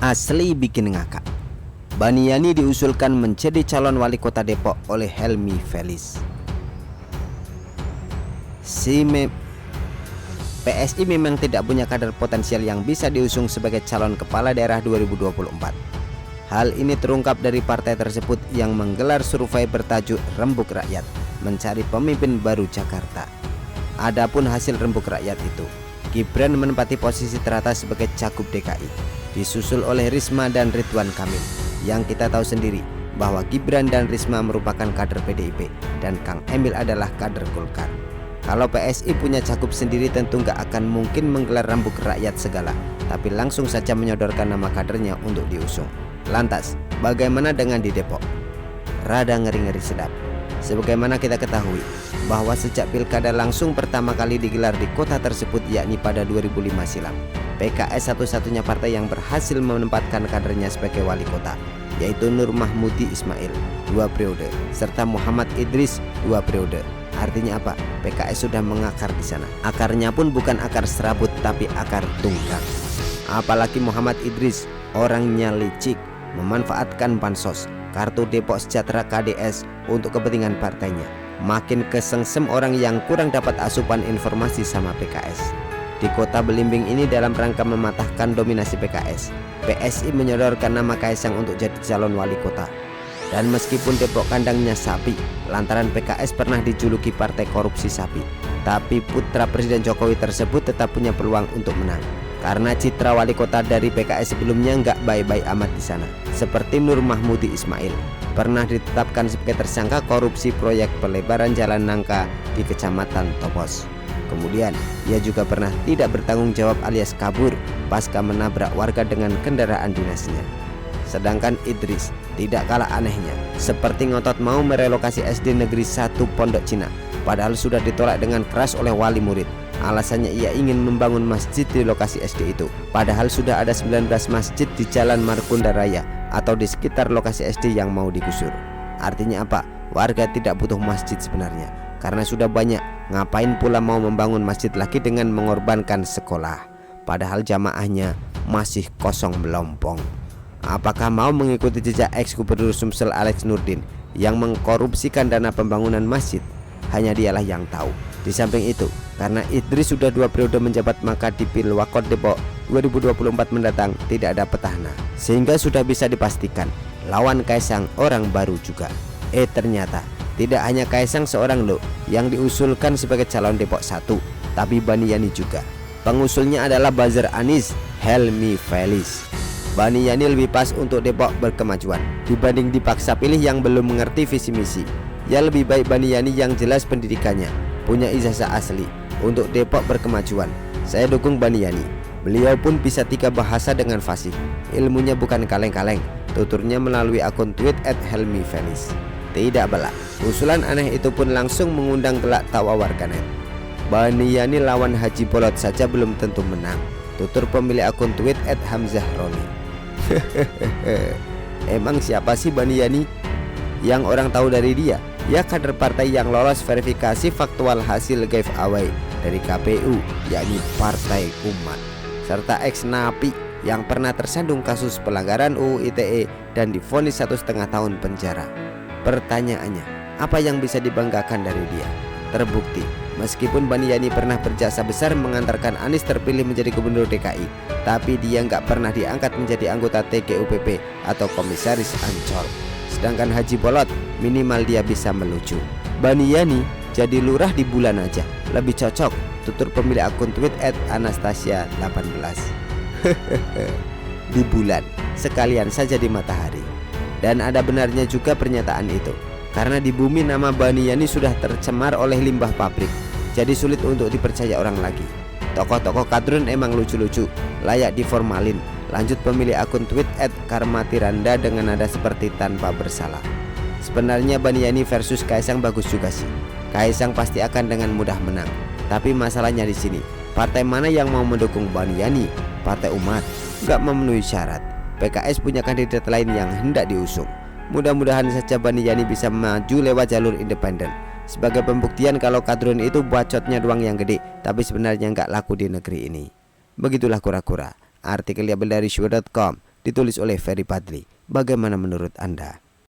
Asli bikin ngakak. Baniani diusulkan menjadi calon wali kota Depok oleh Helmi Felis. PSI memang tidak punya kader potensial yang bisa diusung sebagai calon kepala daerah 2024. Hal ini terungkap dari partai tersebut yang menggelar survei bertajuk Rembuk Rakyat, mencari pemimpin baru Jakarta. Adapun hasil Rembuk Rakyat itu, Gibran menempati posisi teratas sebagai cagup DKI, disusul oleh Risma dan Ridwan Kamil. Yang kita tahu sendiri bahwa Gibran dan Risma merupakan kader PDIP dan Kang Emil adalah kader Golkar. Kalau PSI punya cagup sendiri tentu nggak akan mungkin menggelar Rembuk Rakyat segala, tapi langsung saja menyodorkan nama kadernya untuk diusung. Lantas, bagaimana dengan di Depok? Rada ngeri-ngeri sedap. Sebagaimana kita ketahui bahwa sejak pilkada langsung pertama kali digelar di kota tersebut yakni pada 2005 silam, PKS satu-satunya partai yang berhasil menempatkan kadernya sebagai wali kota, yaitu Nur Mahmudi Ismail 2 periode serta Muhammad Idris 2 periode. Artinya apa? PKS sudah mengakar di sana. Akarnya pun bukan akar serabut tapi akar tunggang. Apalagi Muhammad Idris orangnya licik, memanfaatkan bansos, kartu Depok Sejahtera KDS untuk kepentingan partainya. Makin kesengsem orang yang kurang dapat asupan informasi sama PKS. Di kota belimbing ini dalam rangka mematahkan dominasi PKS, PSI menyodorkan nama Kaisang untuk jadi calon wali kota. Dan meskipun Depok kandangnya sapi, lantaran PKS pernah dijuluki partai korupsi sapi, tapi putra Presiden Jokowi tersebut tetap punya peluang untuk menang. Karena citra wali kota dari PKS sebelumnya nggak baik-baik amat di sana. Seperti Nur Mahmudi Ismail, pernah ditetapkan sebagai tersangka korupsi proyek pelebaran jalan nangka di Kecamatan Topos. Kemudian, ia juga pernah tidak bertanggung jawab alias kabur pasca menabrak warga dengan kendaraan dinasnya. Sedangkan Idris tidak kalah anehnya, seperti ngotot mau merelokasi SD Negeri 1 Pondok Cina, padahal sudah ditolak dengan keras oleh wali murid. Alasannya ia ingin membangun masjid di lokasi SD itu, padahal sudah ada 19 masjid di Jalan Markunda Raya atau di sekitar lokasi SD yang mau digusur. Artinya apa? Warga tidak butuh masjid sebenarnya, karena sudah banyak. Ngapain pula mau membangun masjid lagi dengan mengorbankan sekolah, padahal jamaahnya masih kosong melompong. Apakah mau mengikuti jejak ex-gubernur Sumsel Alex Nurdin yang mengkorupsikan dana pembangunan masjid? Hanya dialah yang tahu. Di samping itu, karena Idris sudah 2 periode menjabat, maka di Pilwakot Depok 2024 mendatang tidak ada petahana, sehingga sudah bisa dipastikan lawan Kaisang orang baru juga. Ternyata tidak hanya Kaisang seorang loh yang diusulkan sebagai calon Depok 1, tapi Baniani juga. Pengusulnya adalah buzzer Anies, Helmi Felis. Baniani lebih pas untuk Depok berkemajuan dibanding dipaksa pilih yang belum mengerti visi misi. Ya lebih baik Baniani yang jelas pendidikannya, punya ijazah asli untuk Depok berkemajuan. Saya dukung Baniani. Beliau pun bisa 3 bahasa dengan fasih. Ilmunya bukan kaleng-kaleng, tuturnya melalui akun tweet @helmifelis. Tidak belak, usulan aneh itu pun langsung mengundang gelak tawa warganet. Baniani lawan Haji Bolot saja belum tentu menang, tutur pemilik akun tweet @hamzahroni. Emang siapa sih Baniani? Yang orang tahu dari dia, ya kader partai yang lolos verifikasi faktual hasil giveaway dari KPU, yakni Partai Umat, serta ex-napi yang pernah tersandung kasus pelanggaran UU ITE dan divonis 1,5 tahun penjara. Pertanyaannya, apa yang bisa dibanggakan dari dia? Terbukti, meskipun Baniani pernah berjasa besar mengantarkan Anies terpilih menjadi gubernur DKI, tapi dia nggak pernah diangkat menjadi anggota TGUPP atau komisaris Ancol. Sedangkan Haji Bolot minimal dia bisa melucu. Baniani jadi lurah di bulan aja, lebih cocok, tutur pemilik akun tweet @anastasia18. Di bulan, sekalian saja di matahari. Dan ada benarnya juga pernyataan itu, karena di bumi nama Baniani sudah tercemar oleh limbah pabrik, jadi sulit untuk dipercaya orang lagi. Tokoh-tokoh kadrun emang lucu-lucu, layak diformalin. Lanjut pemilik akun tweet @karmatiranda dengan nada seperti tanpa bersalah. Sebenarnya Baniani versus Kaisang bagus juga sih. Kaisang pasti akan dengan mudah menang. Tapi masalahnya di sini, partai mana yang mau mendukung Baniani? Partai Umat nggak memenuhi syarat. PKS punya kandidat lain yang hendak diusung. Mudah-mudahan saja Baniani bisa maju lewat jalur independen. Sebagai pembuktian kalau kadrun itu bacotnya doang yang gede, tapi sebenarnya nggak laku di negeri ini. Begitulah kura-kura. Artikel diambil dari syur.com ditulis oleh Ferry Padli. Bagaimana menurut Anda?